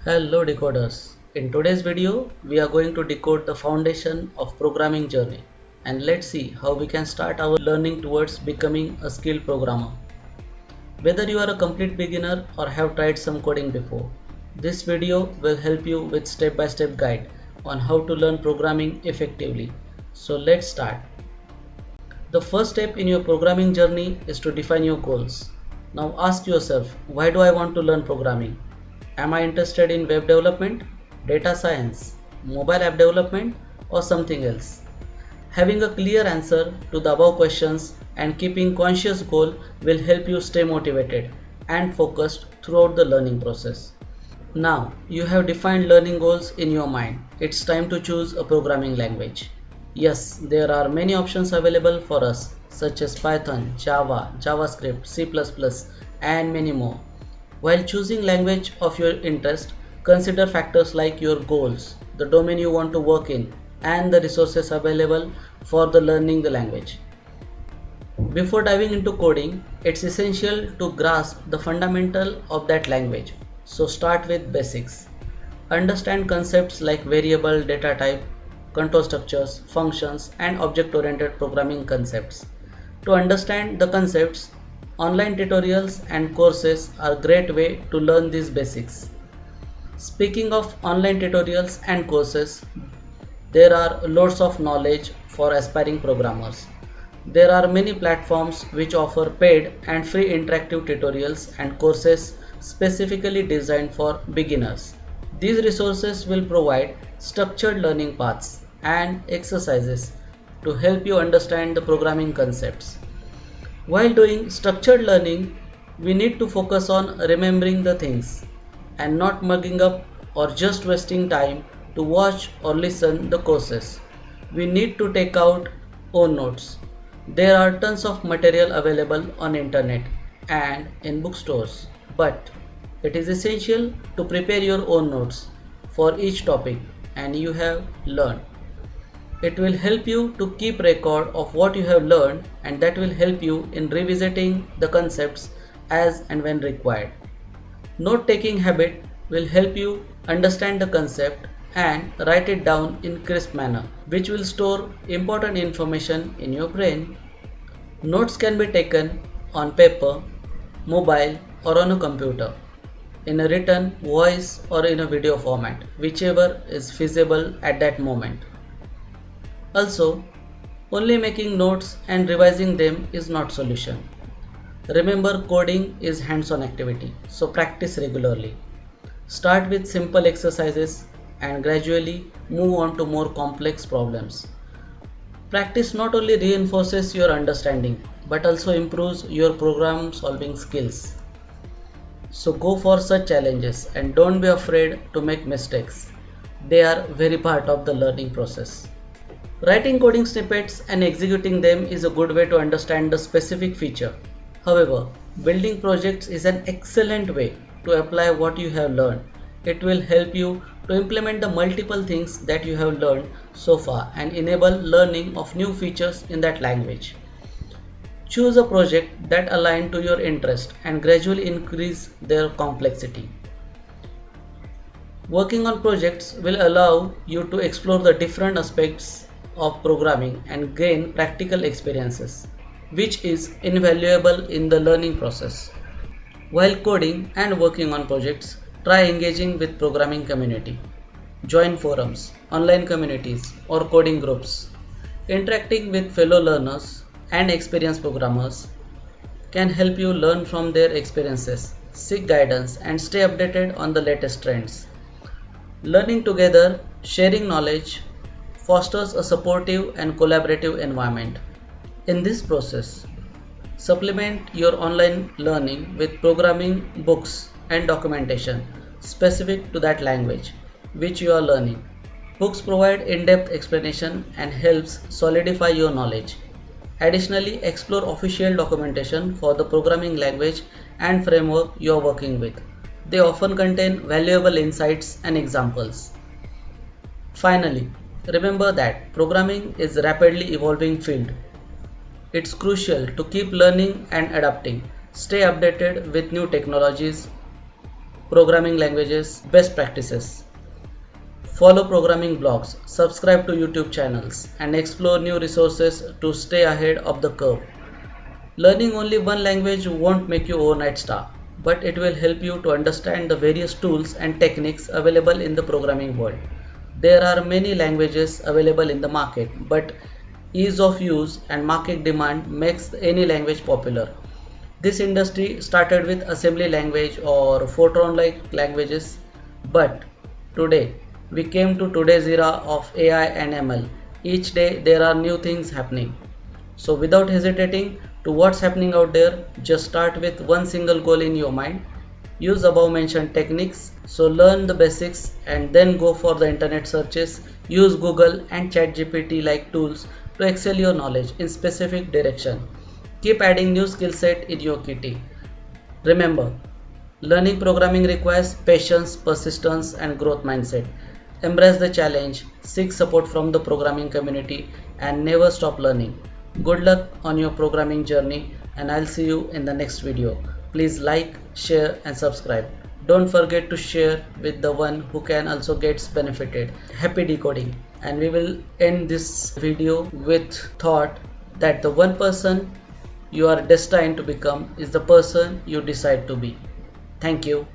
Hello decoders. In today's video, we are going to decode the foundation of programming journey and let's see how we can start our learning towards becoming a skilled programmer. Whether you are a complete beginner or have tried some coding before, this video will help you with step-by-step guide on how to learn programming effectively. So let's start. The first step in your programming journey is to define your goals. Now ask yourself, why do I want to learn programming? Am I interested in web development, data science, mobile app development, or something else? Having a clear answer to the above questions and keeping conscious goal will help you stay motivated and focused throughout the learning process. Now you have defined learning goals in your mind. It's time to choose a programming language. Yes, there are many options available for us such as Python, Java, JavaScript, C++, and many more. While choosing language of your interest, consider factors like your goals, the domain you want to work in, and the resources available for the learning the language. Before diving into coding, it's essential to grasp the fundamental of that language. So start with basics. Understand concepts like variable, data type, control structures, functions, and object-oriented programming concepts. To understand the concepts, online tutorials and courses are a great way to learn these basics. Speaking of online tutorials and courses, there are loads of knowledge for aspiring programmers. There are many platforms which offer paid and free interactive tutorials and courses specifically designed for beginners. These resources will provide structured learning paths and exercises to help you understand the programming concepts. While doing structured learning, we need to focus on remembering the things and not mugging up or just wasting time to watch or listen the courses. We need to take out own notes. There are tons of material available on internet and in bookstores, but it is essential to prepare your own notes for each topic and you have learned. It will help you to keep record of what you have learned and that will help you in revisiting the concepts as and when required. Note-taking habit will help you understand the concept and write it down in crisp manner, which will store important information in your brain. Notes can be taken on paper, mobile or on a computer, in a written, voice or in a video format, whichever is feasible at that moment. Also, only making notes and revising them is not solution. Remember, coding is hands-on activity, so practice regularly. Start with simple exercises and gradually move on to more complex problems. Practice not only reinforces your understanding but also improves your program solving skills. So go for such challenges and don't be afraid to make mistakes. They are very part of the learning process. Writing coding snippets and executing them is a good way to understand the specific feature. However, building projects is an excellent way to apply what you have learned. It will help you to implement the multiple things that you have learned so far and enable learning of new features in that language. Choose a project that aligns to your interest and gradually increase their complexity. Working on projects will allow you to explore the different aspects of programming and gain practical experiences, which is invaluable in the learning process. While coding and working on projects, try engaging with programming community. Join forums, online communities or coding groups. Interacting with fellow learners and experienced programmers can help you learn from their experiences, seek guidance and stay updated on the latest trends. Learning together, sharing knowledge, fosters a supportive and collaborative environment. In this process, supplement your online learning with programming books and documentation specific to that language which you are learning. Books provide in-depth explanation and helps solidify your knowledge. Additionally, explore official documentation for the programming language and framework you are working with. They often contain valuable insights and examples. Finally, remember that programming is a rapidly evolving field. It's crucial to keep learning and adapting. Stay updated with new technologies, programming languages, best practices. Follow programming blogs, subscribe to YouTube channels, and explore new resources to stay ahead of the curve. Learning only one language won't make you overnight star, but it will help you to understand the various tools and techniques available in the programming world. There are many languages available in the market, but ease of use and market demand makes any language popular. This industry started with assembly language or Fortran-like languages, but today we came to today's era of AI and ML. Each day there are new things happening. So without hesitating to what's happening out there, just start with one single goal in your mind. Use above mentioned techniques. So learn the basics and then go for the internet searches. Use Google and ChatGPT like tools to excel your knowledge in specific direction. Keep adding new skill set in your kitty. Remember, learning programming requires patience, persistence, and growth mindset. Embrace the challenge, seek support from the programming community, and never stop learning. Good luck on your programming journey, and I'll see you in the next video. Please like, share, and subscribe. Don't forget to share with the one who can also get benefited. Happy decoding! And we will end this video with thought that the one person you are destined to become is the person you decide to be. Thank you.